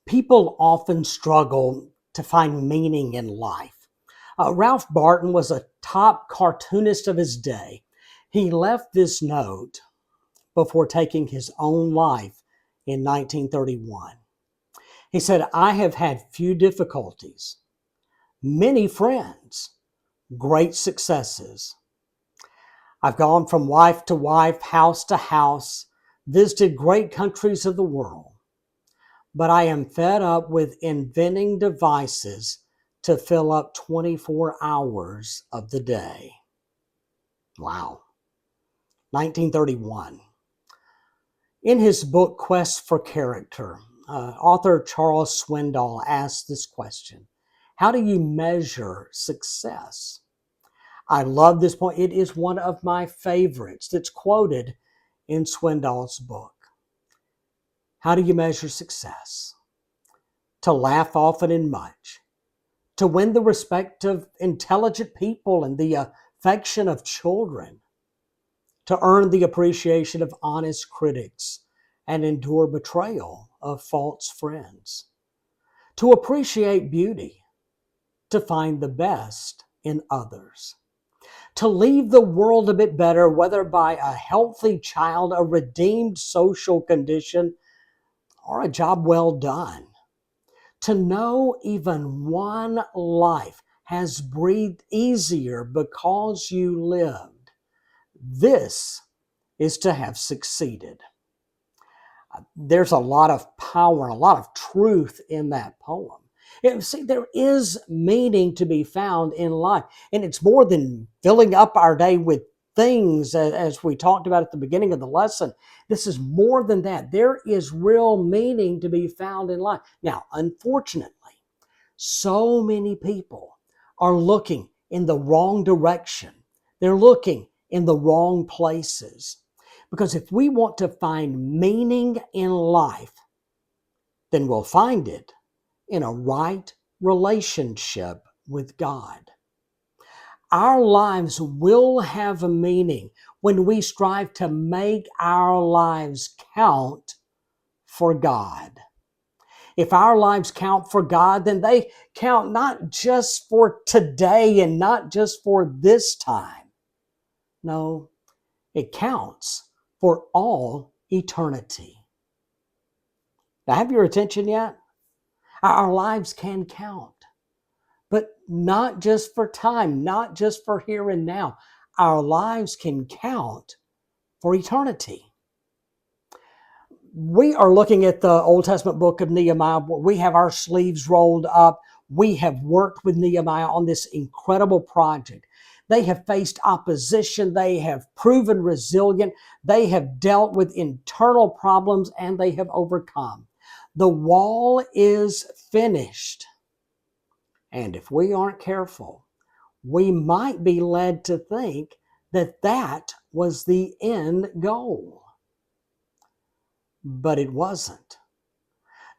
People often struggle to find meaning in life. Ralph Barton was a top cartoonist of his day. He left this note before taking his own life in 1931. He said, "I have had few difficulties, many friends, great successes. I've gone from wife to wife, house to house, visited great countries of the world. But I am fed up with inventing devices to fill up 24 hours of the day." Wow. 1931. In his book, Quest for Character, author Charles Swindoll asked this question: how do you measure success? I love this point. It is one of my favorites that's quoted in Swindoll's book. How do you measure success? To laugh often and much, to win the respect of intelligent people and the affection of children, to earn the appreciation of honest critics and endure betrayal of false friends, to appreciate beauty, to find the best in others, to leave the world a bit better, whether by a healthy child, a redeemed social condition, or a job well done. To know even one life has breathed easier because you lived. This is to have succeeded. There's a lot of power, a lot of truth in that poem. See, there is meaning to be found in life, and it's more than filling up our day with things, as we talked about at the beginning of the lesson. This is more than that. There is real meaning to be found in life. Now, unfortunately, so many people are looking in the wrong direction. They're looking in the wrong places. Because if we want to find meaning in life, then we'll find it in a right relationship with God. Our lives will have a meaning when we strive to make our lives count for God. If our lives count for God, then they count not just for today and not just for this time. No, it counts for all eternity. Now, have your attention yet? Our lives can count, but not just for time, not just for here and now. Our lives can count for eternity. We are looking at the Old Testament book of Nehemiah. We have our sleeves rolled up. We have worked with Nehemiah on this incredible project. They have faced opposition. They have proven resilient. They have dealt with internal problems, and they have overcome. The wall is finished. And if we aren't careful, we might be led to think that that was the end goal. But it wasn't.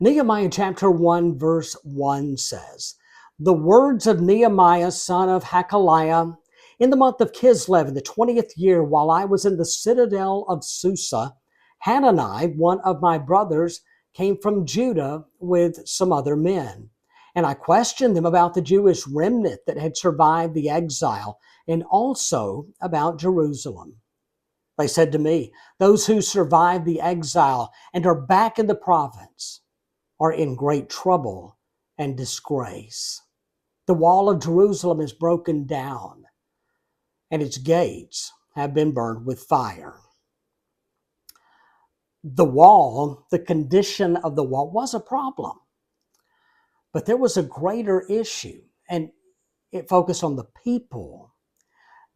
Nehemiah chapter 1 verse 1 says, "The words of Nehemiah son of Hakaliah in the month of Kislev in the 20th year, while I was in the citadel of Susa, Hanani, one of my brothers, came from Judah with some other men. And I questioned them about the Jewish remnant that had survived the exile and also about Jerusalem. They said to me, 'Those who survived the exile and are back in the province are in great trouble and disgrace. The wall of Jerusalem is broken down, and its gates have been burned with fire.'" The wall, the condition of the wall, was a problem. But there was a greater issue, and it focused on the people.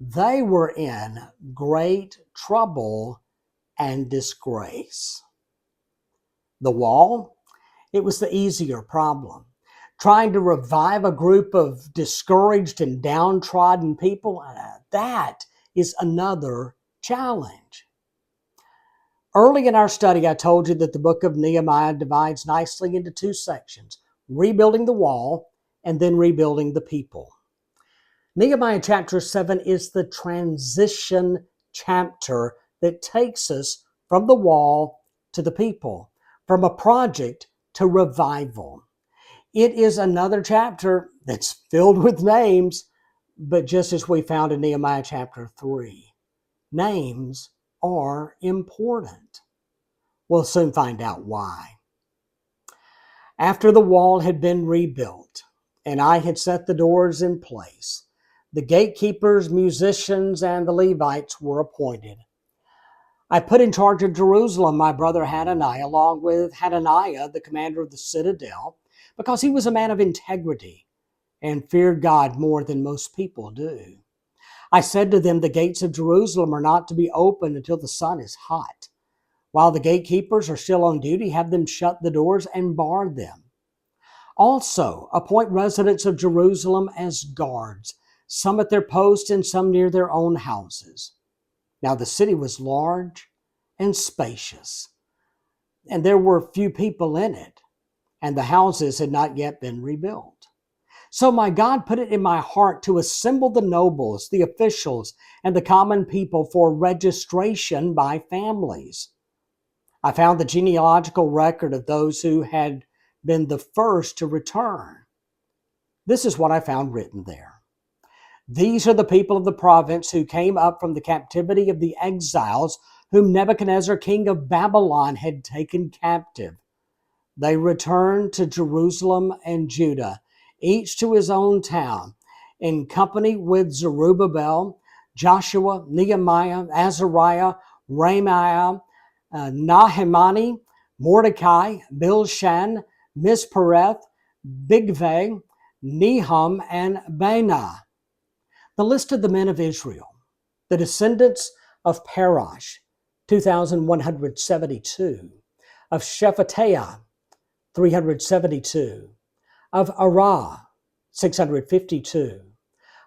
They were in great trouble and disgrace. The wall, it was the easier problem. Trying to revive a group of discouraged and downtrodden people, that is another challenge. Early in our study, I told you that the book of Nehemiah divides nicely into two sections: rebuilding the wall and then rebuilding the people. Nehemiah chapter 7 is the transition chapter that takes us from the wall to the people, from a project to revival. It is another chapter that's filled with names, but just as we found in Nehemiah chapter 3, names are important. We'll soon find out why. After the wall had been rebuilt, and I had set the doors in place, the gatekeepers, musicians, and the Levites were appointed. I put in charge of Jerusalem my brother Hananiah, along with Hananiah, the commander of the citadel, because he was a man of integrity and feared God more than most people do. I said to them, the gates of Jerusalem are not to be opened until the sun is hot. While the gatekeepers are still on duty, have them shut the doors and bar them. Also, appoint residents of Jerusalem as guards, some at their posts and some near their own houses. Now the city was large and spacious, and there were few people in it, and the houses had not yet been rebuilt. So my God put it in my heart to assemble the nobles, the officials, and the common people for registration by families. I found the genealogical record of those who had been the first to return. This is what I found written there. These are the people of the province who came up from the captivity of the exiles whom Nebuchadnezzar, king of Babylon, had taken captive. They returned to Jerusalem and Judah, each to his own town, in company with Zerubbabel, Joshua, Nehemiah, Azariah, Ramiah, Nahemani, Mordecai, Bilshan, Mispereth, Bigvai, Nehum, and Baanah. The list of the men of Israel, the descendants of Parash, 2,172, of Shephatiah, 372, of Arah, 652,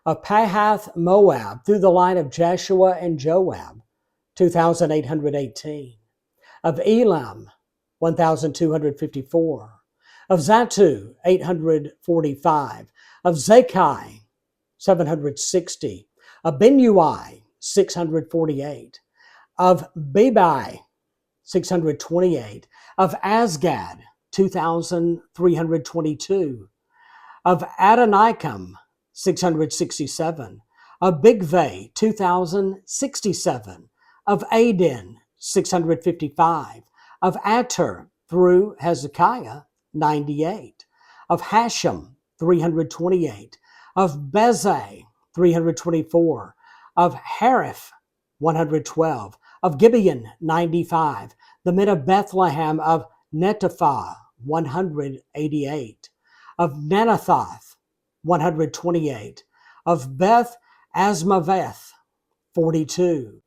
of Pahath Moab through the line of Jeshua and Joab, 2,818, of Elam, 1,254, of Zatu, 845, of Zakai, 760, of Benui, 648, of Bebai, 628, of Asgad, 2,322, of Adonikam, 667, of Bigvai, 2,067, of Adin, 655, of Ater through Hezekiah, 98, of Hashem, 328, of Bezai, 324, of Hariph, 112, of Gibeon, 95, the men of Bethlehem, of Netophah, 188, of Nanathoth, 128, of Beth Asmaveth, 42,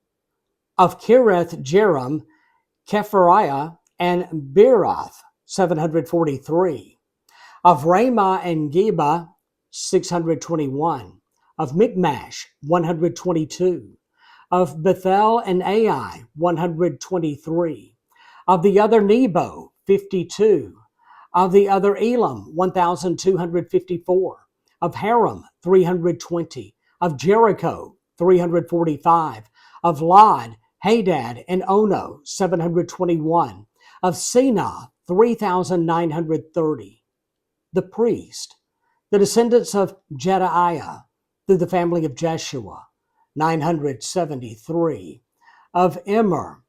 of Kirith Jearim, Kephariah, and Beeroth, 743, of Ramah and Geba, 621, of Michmash, 122, of Bethel and Ai, 123, of the other Nebo, 52, of the other Elam, 1,254, of Haram, 320, of Jericho, 345, of Lod, Hadad, and Ono, 721, of Sina, 3,930. The priest, the descendants of Jedaiah, through the family of Jeshua, 973, of Immer,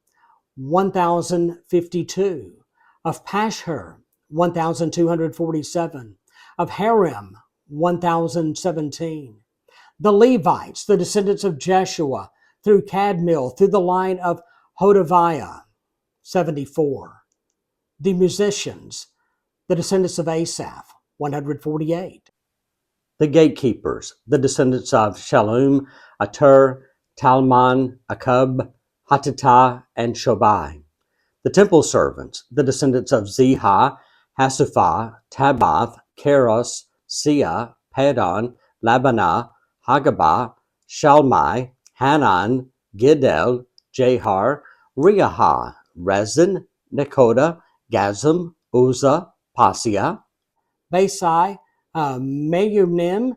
1,052, of Pashur, 1,247, of Harim, 1,017. The Levites, the descendants of Jeshua, through Kadmiel, through the line of Hodaviah, 74. The musicians, the descendants of Asaph, 148. The gatekeepers, the descendants of Shallum, Atur, Talman, Akub, Hatita, and Shobai. The temple servants, the descendants of Ziha, Hasupha, Tabath, Keros, Sia, Padon, Labanah, Hagabah, Shalmai, Hanan, Gidel, Jahar, Reahah, Rezin, Nekoda, Gazam, Uzzah, Pasia, Basai, Meyunim,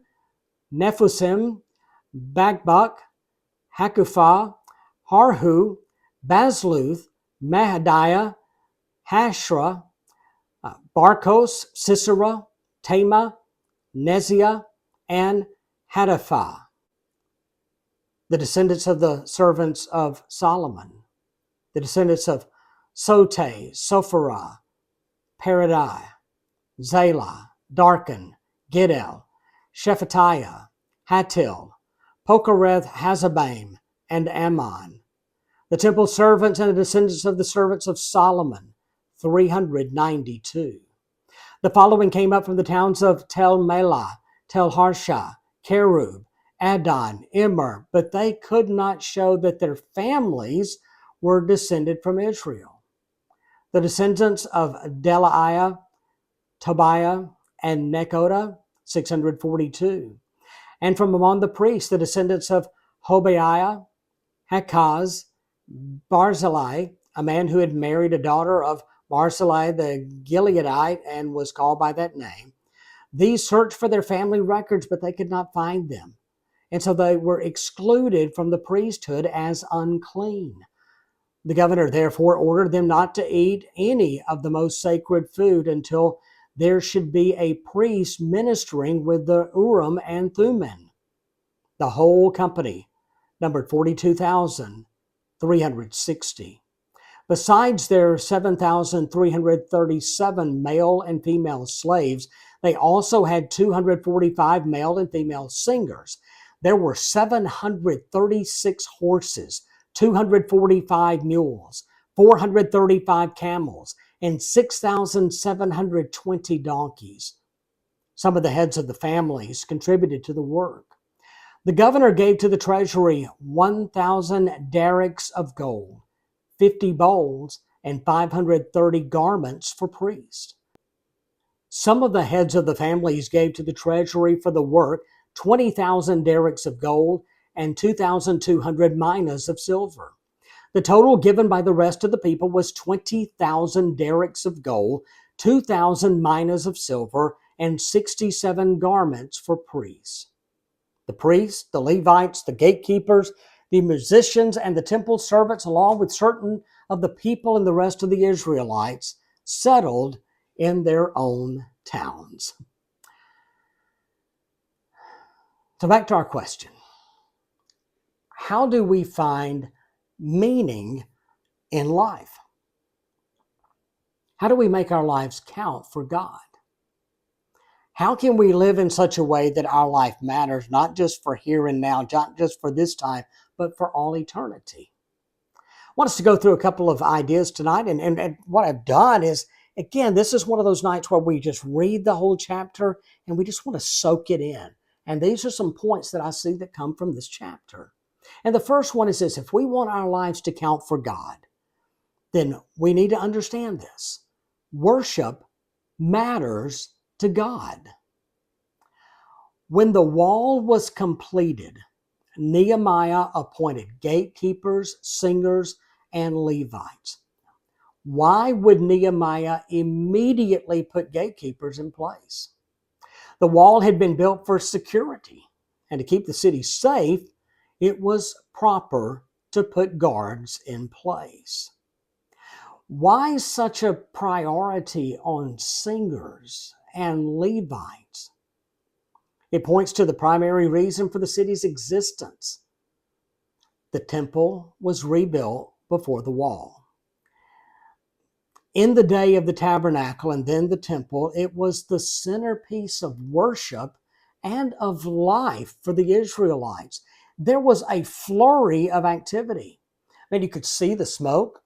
Nephusim, Bagbuk, Hakupha, Harhu, Basluth, Mahadiah, Hashra, Barkos, Sisera, Tema, Neziah, and Hadaphah, the descendants of the servants of Solomon, the descendants of Sote, Sophorah, Paradai, Zela, Darkon, Giddel, Shephatiah, Hattil, Pokereth Hazzabaim, and Ammon. The temple servants and the descendants of the servants of Solomon, 392. The following came up from the towns of Tel Melah, Tel Harsha, Kerub, Adon, Immer, but they could not show that their families were descended from Israel. The descendants of Delaiah, Tobiah, and Nekoda, 642. And from among the priests, the descendants of Hobaiah, Hakaz, Barzillai, a man who had married a daughter of Barzillai the Gileadite and was called by that name. These searched for their family records, but they could not find them. And so they were excluded from the priesthood as unclean. The governor therefore ordered them not to eat any of the most sacred food until there should be a priest ministering with the Urim and Thummim. The whole company numbered 42,360. Besides their 7,337 male and female slaves, they also had 245 male and female singers. There were 736 horses, 245 mules, 435 camels, and 6,720 donkeys. Some of the heads of the families contributed to the work. The governor gave to the treasury 1,000 derricks of gold, 50 bowls, and 530 garments for priests. Some of the heads of the families gave to the treasury for the work 20,000 derricks of gold and 2,200 minas of silver. The total given by the rest of the people was 20,000 derricks of gold, 2,000 minas of silver, and 67 garments for priests. The priests, the Levites, the gatekeepers, the musicians, and the temple servants, along with certain of the people and the rest of the Israelites, settled in their own towns. So back to our question. How do we find meaning in life? How do we make our lives count for God? How can we live in such a way that our life matters, not just for here and now, not just for this time, but for all eternity? I want us to go through a couple of ideas tonight. And what I've done is, again, this is one of those nights where we just read the whole chapter and we just want to soak it in. And these are some points that I see that come from this chapter. And the first one is this: if we want our lives to count for God, then we need to understand this. Worship matters to God. When the wall was completed, Nehemiah appointed gatekeepers, singers, and Levites. Why would Nehemiah immediately put gatekeepers in place? The wall had been built for security, and to keep the city safe, it was proper to put guards in place. Why such a priority on singers and Levites? It points to the primary reason for the city's existence. The temple was rebuilt before the wall. In the day of the tabernacle and then the temple, it was the centerpiece of worship and of life for the Israelites. There was a flurry of activity. I mean, you could see the smoke,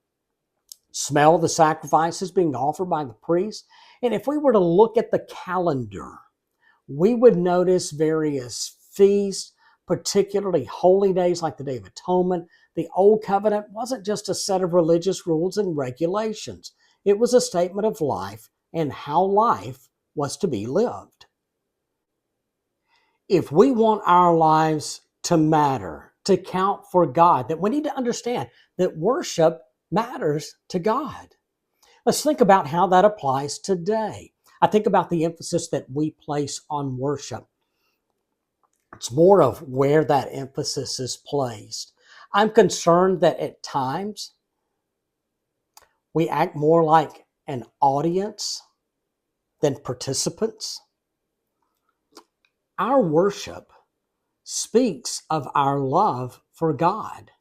smell the sacrifices being offered by the priests. And if we were to look at the calendar, we would notice various feasts, particularly holy days like the Day of Atonement. The Old Covenant wasn't just a set of religious rules and regulations. It was a statement of life and how life was to be lived. If we want our lives to matter, to count for God, that we need to understand that worship matters to God. Let's think about how that applies today. I think about the emphasis that we place on worship. It's more of where that emphasis is placed. I'm concerned that at times we act more like an audience than participants. Our worship speaks of our love for God.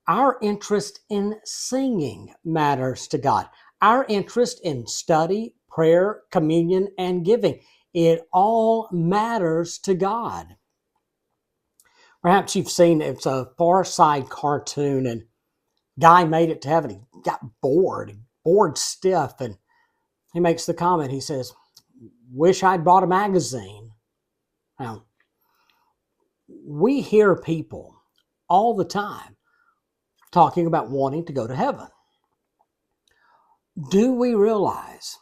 Our interest in singing matters to God. Our interest in study, prayer, communion, and giving, it all matters to God. Perhaps you've seen it's a Far Side cartoon, and guy made it to heaven. He got bored stiff, and he makes the comment. He says, "Wish I'd brought a magazine." Now, we hear people all the time talking about wanting to go to heaven. Do we realize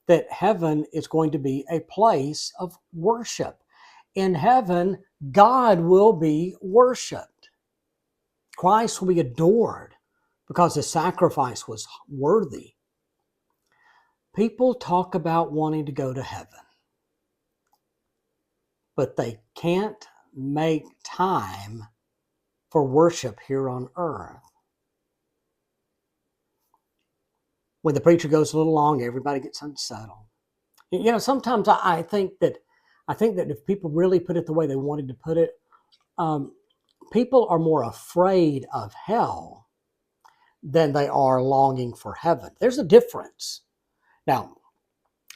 that heaven is going to be a place of worship? In heaven, God will be worshiped. Christ will be adored because his sacrifice was worthy. People talk about wanting to go to heaven, but they can't make time for worship here on earth. When the preacher goes a little long, everybody gets unsettled. Sometimes I think that if people really put it the way they wanted to put it, people are more afraid of hell than they are longing for heaven. There's a difference. Now,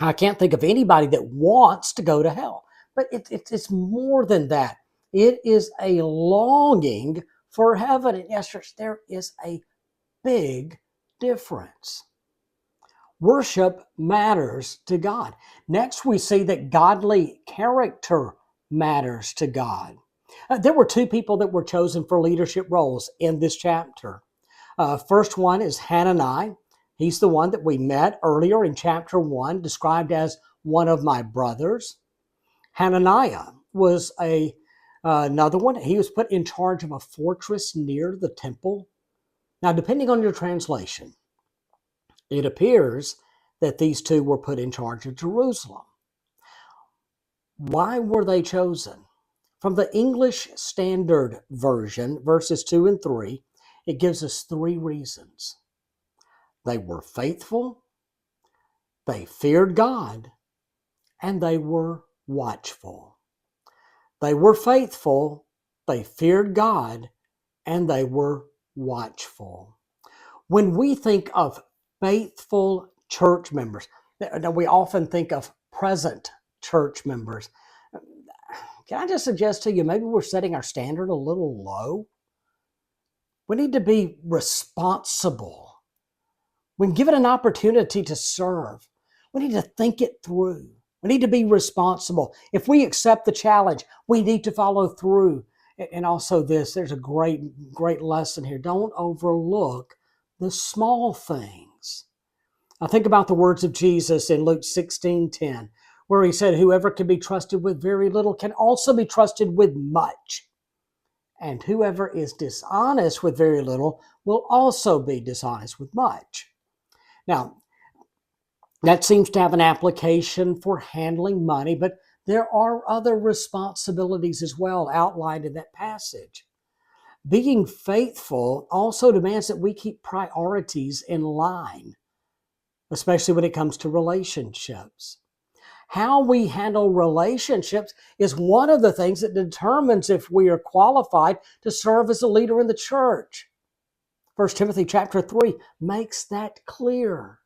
I can't think of anybody that wants to go to hell, but it's more than that. It is a longing for heaven. And yes, there is a big difference. Worship matters to God. Next, we see that godly character matters to God. There were two people that were chosen for leadership roles in this chapter. First one is Hananiah. He's the one that we met earlier in chapter 1, described as one of my brothers. Hananiah was another one. He was put in charge of a fortress near the temple. Now, depending on your translation, it appears that these two were put in charge of Jerusalem. Why were they chosen? From the English Standard Version, verses 2 and 3, it gives us 3 reasons. They were faithful, they feared God, and they were watchful. They were faithful, they feared God, and they were watchful. When we think of faithful church members, we often think of present church members. Can I just suggest to you, maybe we're setting our standard a little low? We need to be responsible. When given an opportunity to serve, we need to think it through. We need to be responsible. If we accept the challenge, we need to follow through. And also there's a great lesson here. Don't overlook the small things. I think about the words of Jesus in Luke 16:10, where he said, "Whoever can be trusted with very little can also be trusted with much. And whoever is dishonest with very little will also be dishonest with much." Now, that seems to have an application for handling money, but there are other responsibilities as well outlined in that passage. Being faithful also demands that we keep priorities in line, especially when it comes to relationships. How we handle relationships is one of the things that determines if we are qualified to serve as a leader in the church. 1 Timothy chapter 3 makes that clear.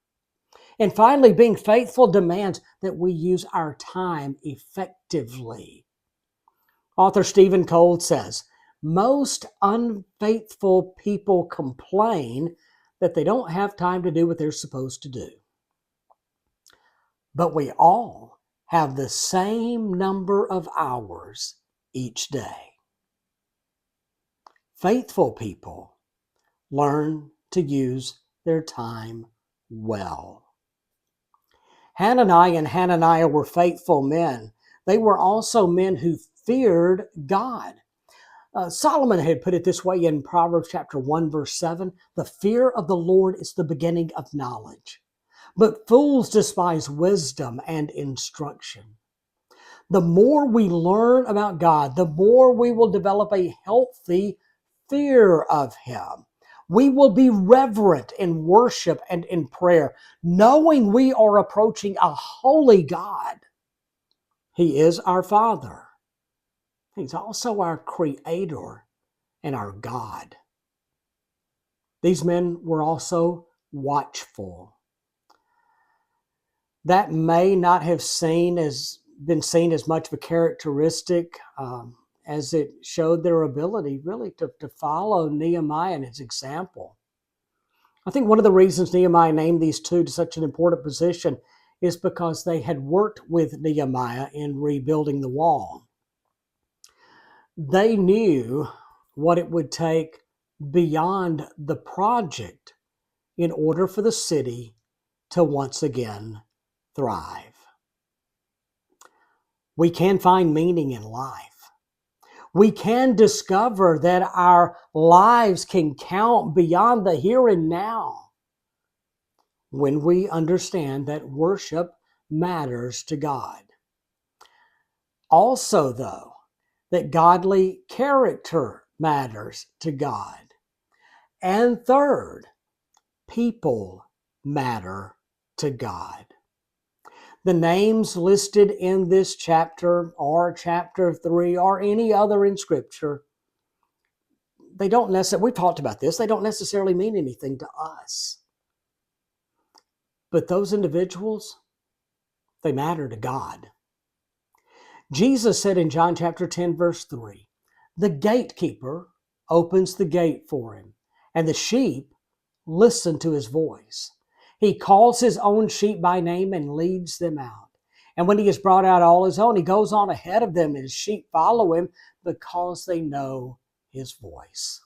And finally, being faithful demands that we use our time effectively. Author Stephen Cole says, most unfaithful people complain that they don't have time to do what they're supposed to do. But we all have the same number of hours each day. Faithful people learn to use their time well. Hananiah were faithful men. They were also men who feared God. Solomon had put it this way in Proverbs chapter 1, verse 7, "The fear of the Lord is the beginning of knowledge, but fools despise wisdom and instruction." The more we learn about God, the more we will develop a healthy fear of Him. We will be reverent in worship and in prayer, knowing we are approaching a holy God. He is our Father. He's also our Creator and our God. These men were also watchful. That may not have been seen as much of a characteristic as it showed their ability really to follow Nehemiah and his example. I think one of the reasons Nehemiah named these two to such an important position is because they had worked with Nehemiah in rebuilding the wall. They knew what it would take beyond the project in order for the city to once again thrive. We can find meaning in life. We can discover that our lives can count beyond the here and now when we understand that worship matters to God. Also, though, that godly character matters to God. And third, people matter to God. The names listed in this chapter or chapter 3 or any other in Scripture, they don't necessarily, we talked about this, they don't necessarily mean anything to us. But those individuals, they matter to God. Jesus said in John chapter 10, verse 3, the gatekeeper opens the gate for him, and the sheep listen to his voice. He calls his own sheep by name and leads them out. And when he has brought out all his own, he goes on ahead of them, and his sheep follow him because they know his voice.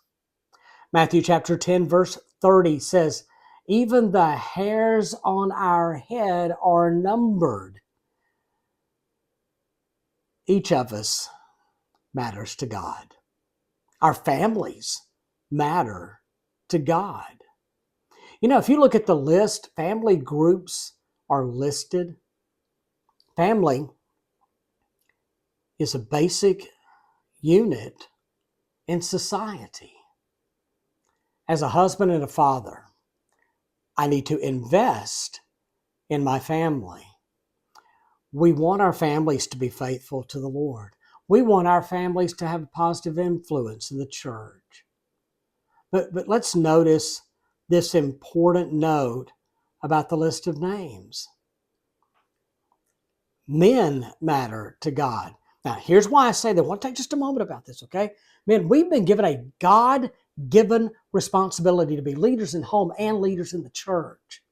Matthew chapter 10, verse 30 says, even the hairs on our head are numbered. Each of us matters to God. Our families matter to God. You know, if you look at the list, family groups are listed. Family is a basic unit in society. As a husband and a father, I need to invest in my family. We want our families to be faithful to the Lord. We want our families to have a positive influence in the church. But let's notice this important note about the list of names. Men matter to God. Now, here's why I say that. I want to take just a moment about this, okay? Men, we've been given a God-given responsibility to be leaders in home and leaders in the church.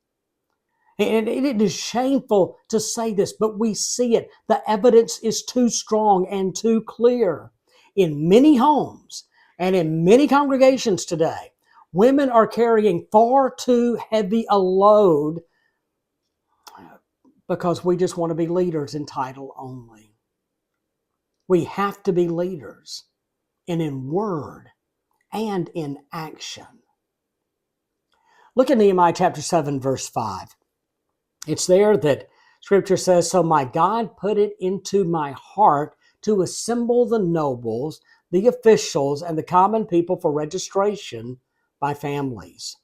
And it is shameful to say this, but we see it. The evidence is too strong and too clear. In many homes and in many congregations today, women are carrying far too heavy a load because we just want to be leaders in title only. We have to be leaders in word and in action. Look at Nehemiah chapter 7, verse 5. It's there that Scripture says, so my God put it into my heart to assemble the nobles, the officials, and the common people for registration by families.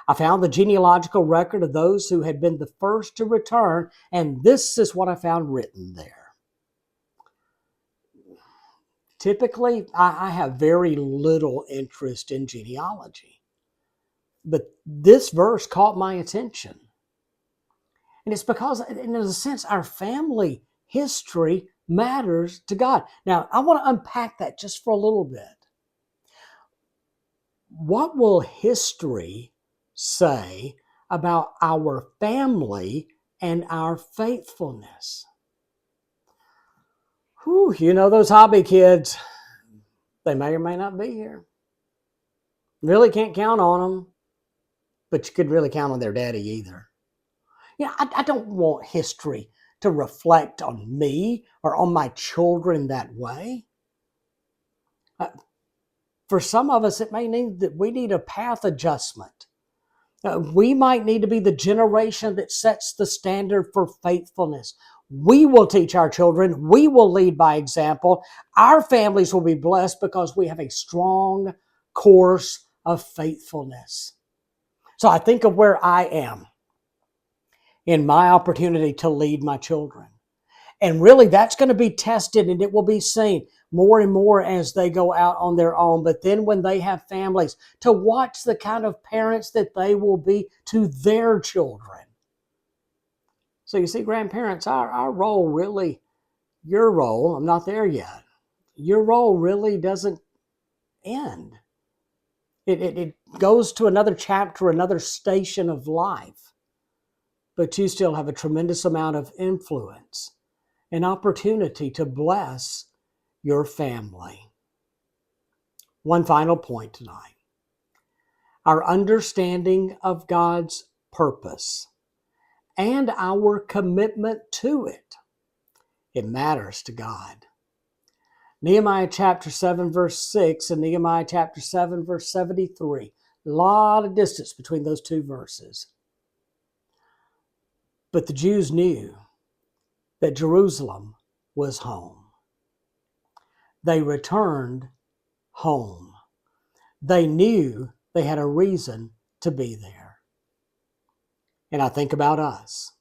I found the genealogical record of those who had been the first to return, and this is what I found written there. Typically, I have very little interest in genealogy, but this verse caught my attention. And it's because, in a sense, our family history matters to God. Now, I want to unpack that just for a little bit. What will history say about our family and our faithfulness? Whew, you know those hobby kids, they may or may not be here. Really can't count on them, but you could really count on their daddy either. You know, I don't want history to reflect on me or on my children that way. For some of us, it may need that we need a path adjustment. We might need to be the generation that sets the standard for faithfulness. We will teach our children. We will lead by example. Our families will be blessed because we have a strong course of faithfulness. So I think of where I am in my opportunity to lead my children. And really, that's going to be tested and it will be seen more and more as they go out on their own. But then when they have families, to watch the kind of parents that they will be to their children. So you see, grandparents, our role really, your role, I'm not there yet, your role really doesn't end. It goes to another chapter, another station of life. But you still have a tremendous amount of influence, an opportunity to bless your family. One final point tonight. Our understanding of God's purpose and our commitment to it. It matters to God. Nehemiah chapter 7 verse 6 and Nehemiah chapter 7 verse 73. A lot of distance between those two verses. But the Jews knew that Jerusalem was home. They returned home. They knew they had a reason to be there. And I think about us.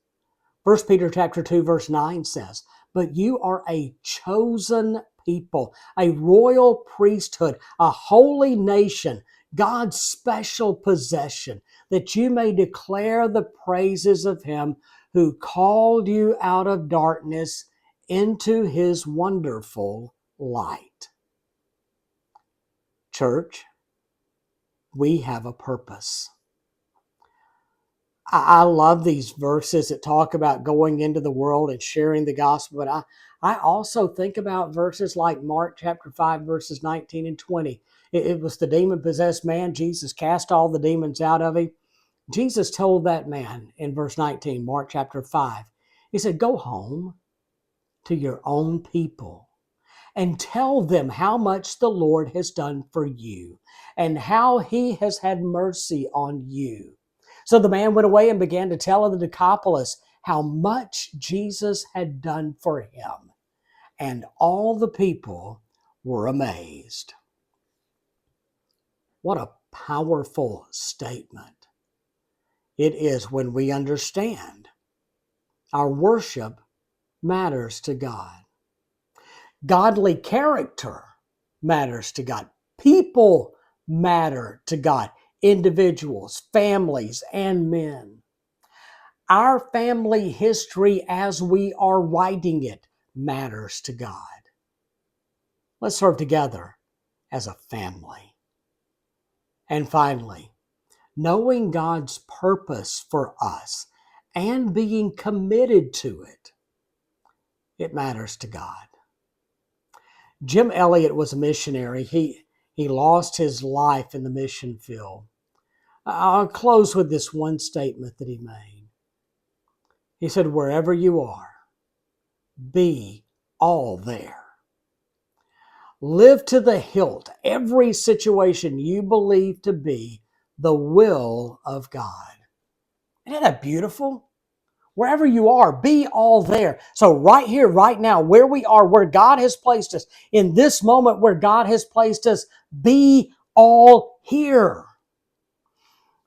1 Peter chapter 2 verse 9 says, "But you are a chosen people, a royal priesthood, a holy nation, God's special possession, that you may declare the praises of him who called you out of darkness into his wonderful light." Church, we have a purpose. I love these verses that talk about going into the world and sharing the gospel, but I also think about verses like Mark chapter 5, verses 19 and 20. It was the demon-possessed man. Jesus cast all the demons out of him. Jesus told that man in verse 19, Mark chapter 5, he said, "Go home to your own people and tell them how much the Lord has done for you and how he has had mercy on you." So the man went away and began to tell the Decapolis how much Jesus had done for him. And all the people were amazed. What a powerful statement it is when we understand our worship matters to God. Godly character matters to God. People matter to God. Individuals, families, and men. Our family history as we are writing it matters to God. Let's serve together as a family. And finally, knowing God's purpose for us and being committed to it, it matters to God. Jim Elliot was a missionary. He lost his life in the mission field. I'll close with this one statement that he made. He said, "Wherever you are, be all there. Live to the hilt every situation you believe to be the will of God." Isn't that beautiful? Wherever you are, be all there. So right here, right now, where we are, where God has placed us, in this moment where God has placed us, be all here.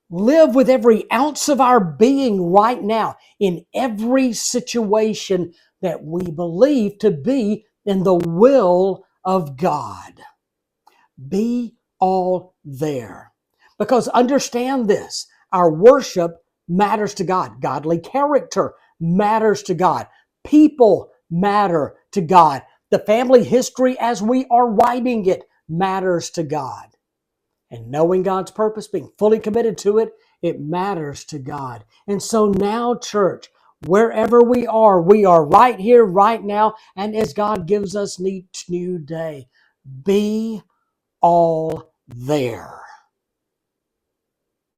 Live with every ounce of our being right now in every situation that we believe to be in the will of God. Be all there. Because understand this, our worship matters to God. Godly character matters to God. People matter to God. The family history as we are writing it matters to God. And knowing God's purpose, being fully committed to it, it matters to God. And so now, church, wherever we are right here, right now, and as God gives us each new day, be all there.